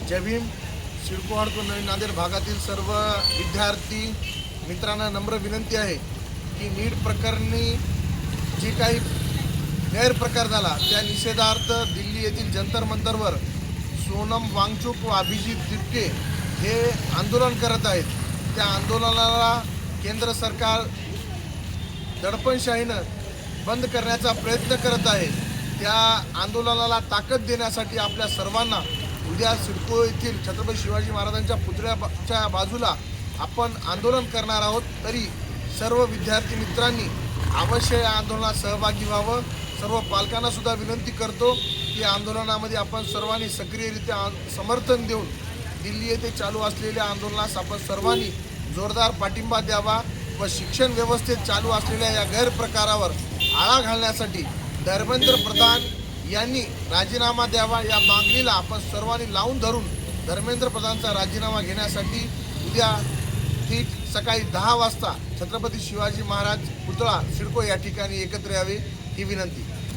जय भीम. सिडको हडको नवीन नांदेड भागातील सर्व विद्यार्थी मित्रांना नम्र विनंती आहे की नीट प्रकरणी जी काही गैरप्रकार झाला त्या निषेधार्थ दिल्ली येथील जंतर मंतरवर सोनम वांगचुक व अभिजित दिपके हे आंदोलन करत आहेत. त्या आंदोलनाला केंद्र सरकार दडपणशाहीनं बंद करण्याचा प्रयत्न करत आहे. त्या आंदोलनाला ताकद देण्यासाठी आपल्या सर्वांना उद्या सिडको येथील छत्रपती शिवाजी महाराजांच्या पुतळ्याच्या बाजूला आपण आंदोलन करणार आहोत. तरी सर्व विद्यार्थी मित्रांनी अवश्य या आंदोलनात सहभागी व्हावं. सर्व पालकांना सुद्धा विनंती करतो की आंदोलनामध्ये आपण सर्वांनी सक्रियरित्या समर्थन देऊन दिल्ली येथे चालू असलेल्या आंदोलनास आपण सर्वांनी जोरदार पाठिंबा द्यावा व शिक्षण व्यवस्थेत चालू असलेल्या या गैरप्रकारावर आळा घालण्यासाठी धर्मेंद्र प्रधान यांनी राजीनामा द्यावा. या मागणीला आपण सर्वांनी लावून धरून धर्मेंद्र प्रधानचा राजीनामा घेण्यासाठी उद्या ठीक सकाळी 10 वाजता छत्रपती शिवाजी महाराज पुतळा सिडको या ठिकाणी एकत्र यावे ही विनंती.